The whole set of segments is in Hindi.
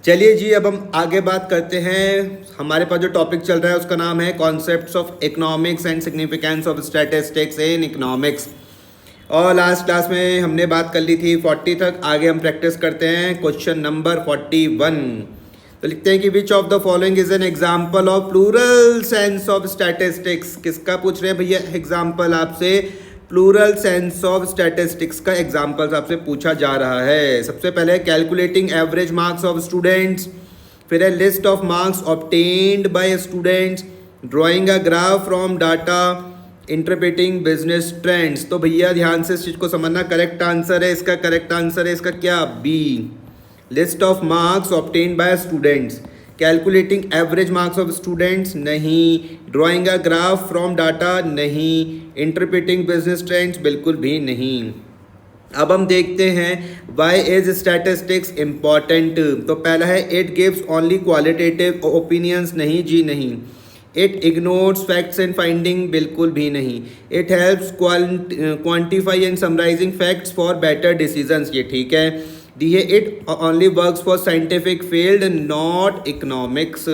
चलिए जी, अब हम आगे बात करते हैं। हमारे पास जो टॉपिक चल रहा है उसका नाम है concepts of economics and significance of statistics in economics. और लास्ट क्लास में हमने बात कर ली थी 40 तक। आगे हम प्रैक्टिस करते हैं क्वेश्चन नंबर 41। तो लिखते हैं कि which of the following is an example of plural sense of statistics. किसका पूछ रहे हैं भैया एग्जाम्पल आपसे? प्लूरल सेंस ऑफ स्टैटिस्टिक्स का एग्जाम्पल आपसे पूछा जा रहा है। सबसे पहले calculating average marks of students, फिर है list of marks obtained by students, drawing a graph from data, interpreting business trends. तो भैया ध्यान से इस चीज़ को समझना। करेक्ट आंसर है इसका, करेक्ट आंसर है इसका क्या? B, list of marks obtained by students. Calculating average marks of students नहीं, drawing a graph from data नहीं, इंटरप्रेटिंग बिजनेस ट्रेंड्स बिल्कुल भी नहीं। अब हम देखते हैं वाई इज स्टैटिस्टिक्स इम्पॉर्टेंट। तो पहला है it gives only qualitative opinions, नहीं जी नहीं। It ignores facts and finding, बिल्कुल भी नहीं। It helps quantify and summarising facts for better decisions, ये ठीक है। दी है it only works for scientific field not economics.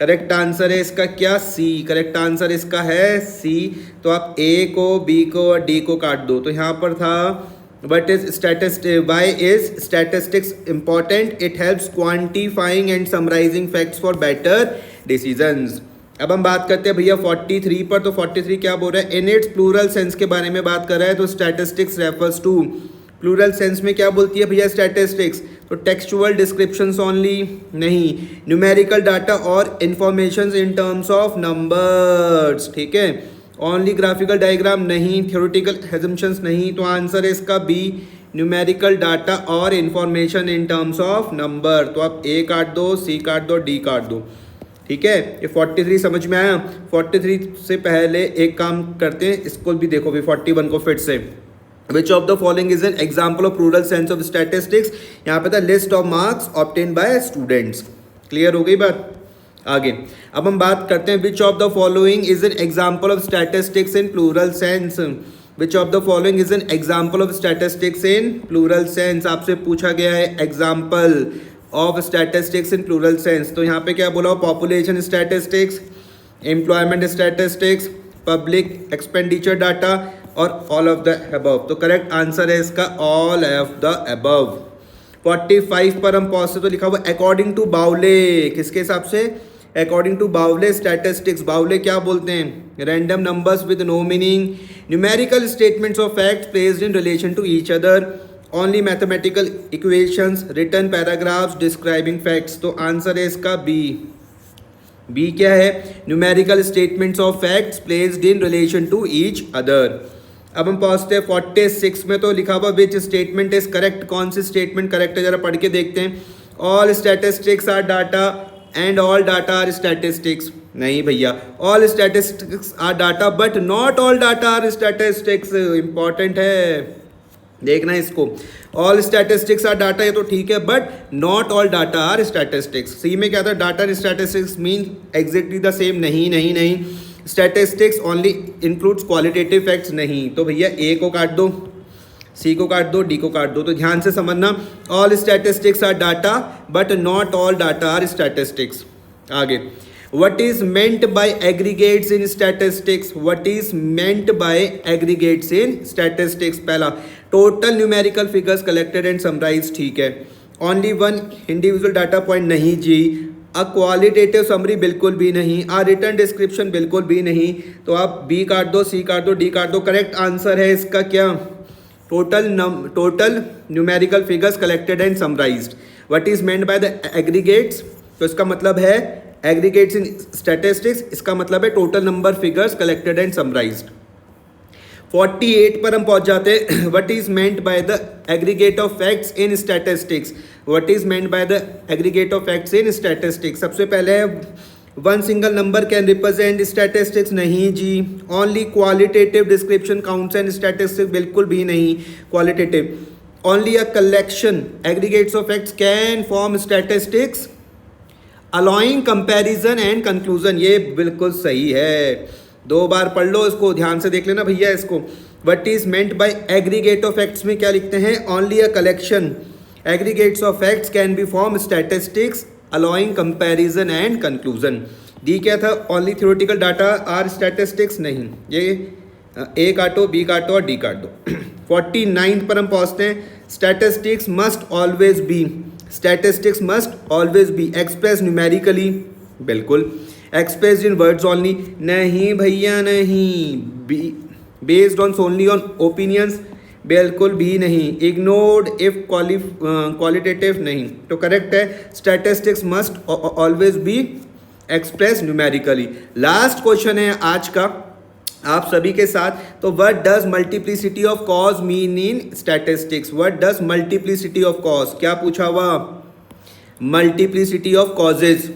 Correct answer है इसका क्या? सी। करेक्ट आंसर इसका है सी। तो आप ए को, बी को और डी को काट दो। तो यहाँ पर था what is why is statistics important? It helps quantifying and summarising facts for better decisions. अब हम बात करते हैं भैया 43 पर। तो 43 क्या बोल रहा है? इन इट्स प्लूरल सेंस के बारे में बात कर रहा है। तो statistics refers to, plural sense में क्या बोलती है भैया स्टैटिस्टिक्स? तो टेक्सचुअल डिस्क्रिप्शंस ओनली, नहीं। न्यूमेरिकल डाटा और information in terms of numbers, ठीक है। ओनली ग्राफिकल डायग्राम नहीं, थ्योरेटिकल एजम्पशंस नहीं। तो आंसर है इसका बी, न्यूमेरिकल डाटा और information in terms of number. तो आप ए काट दो, सी काट दो, डी काट दो, ठीक है। ये 43 समझ में आया? 43 से पहले एक काम करते हैं, इसको भी देखो भी 41 को फिर से। Which of the following is an example of plural sense of statistics? यहाँ पे था list of marks obtain by students. Clear हो गई बात? आगे अब हम बात करते हैं which of the following is an example of statistics in plural sense. Which of the following is an example of statistics in plural sense. आपसे पूछा गया है example of statistics in plural sense. तो यहाँ पे क्या बोला? Population statistics, employment statistics, public expenditure data और ऑल ऑफ द अबव। तो करेक्ट आंसर है इसका ऑल ऑफ द अबव। 45 पर हम पहुंचते तो लिखा हुआ अकॉर्डिंग टू बाउले। किसके हिसाब से? According to Bowley statistics. Bowley क्या बोलते हैं? Random numbers with no meaning, numerical statements of facts placed in relation to each other, only mathematical equations, written paragraphs describing facts. तो आंसर है इसका बी। बी क्या है? Numerical statements of facts placed in relation to each other. अब हम पहुंचते हैं 46 में। तो लिखा हुआ विच स्टेटमेंट इज करेक्ट। कौन सी स्टेटमेंट करेक्ट है जरा पढ़ के देखते हैं। All statistics are data and all data are statistics. नहीं भैया, all statistics are data but not all data are statistics. Important है, देखना इसको। ऑल स्टैटिस्टिक्स आर डाटा, ये तो ठीक है, but not all data are statistics. C में क्या था? Data and statistics mean exactly the same. नहीं नहीं नहीं, statistics only includes qualitative facts. नहीं। तो भैया ए को काट दो, सी को काट दो, डी को काट दो। तो ध्यान से समझना, all statistics are data but not all data are statistics. आगे What is meant by aggregates in statistics? What is meant by aggregates in statistics? पहला, total numerical figures collected and summarized, ठीक है। Only one individual data point, नहीं जी। A qualitative summary, बिल्कुल भी नहीं। A written description, बिल्कुल भी नहीं। तो आप B काट दो, C काट दो, D काट दो। करेक्ट आंसर है इसका क्या? Total numerical figures collected and summarised. What is meant by the aggregates? तो इसका मतलब है एग्रीगेट्स इन स्टैटिस्टिक्स, इसका मतलब है total number figures collected and summarised. 48 पर हम पहुंच जाते हैं। What is meant by the aggregate of facts in statistics? What is meant by the aggregate of facts in statistics? सबसे पहले one single number can represent statistics. नहीं जी। Only qualitative description counts and statistics, बिल्कुल भी नहीं। Qualitative only a collection aggregates of facts can form statistics allowing comparison and conclusion. ये बिल्कुल सही है। 2 बार पढ़ लो इसको, ध्यान से देख लेना भैया इसको। What is meant by aggregate of facts में क्या लिखते हैं? Only a collection aggregates of facts can be form statistics allowing comparison and conclusion. D क्या था? Only theoretical data are statistics. नहीं, ये ए काटो, बी काटो और डी काट दो। 49 पर हम पहुंचते हैं। Statistics must always be, statistics must always be express numerically. बिल्कुल। Express in words only. नहीं भैया नहीं। Be based on only on opinions. बिल्कुल भी नहीं। Ignored if qualitative. नहीं, तो करेक्ट है statistics must always be express numerically. Last question है आज का आप सभी के साथ। तो what does multiplicity of cause mean in statistics? What does multiplicity of cause, क्या पूछा हुआ? Multiplicity of causes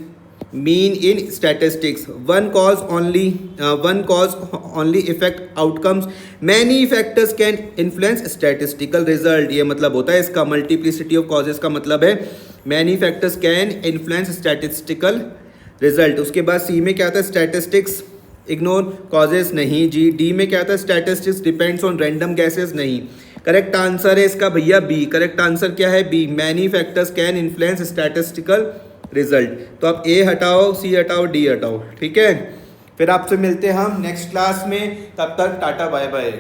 mean in statistics. One cause only effect outcomes, many factors can influence statistical result. ये मतलब होता है इसका। मल्टीप्लिसिटी ऑफ कॉजेज का मतलब है many factors can influence statistical result. उसके बाद सी में क्या आता है? Statistics ignore causes. नहीं जी। डी में क्या आता है? Statistics depends on random guesses. नहीं, करेक्ट आंसर है इसका भैया बी। करेक्ट आंसर क्या है? B, many factors can influence statistical result. तो आप ए हटाओ, सी हटाओ, डी हटाओ। ठीक है, फिर आपसे मिलते हैं हम नेक्स्ट क्लास में। तब तक टाटा बाय बाय।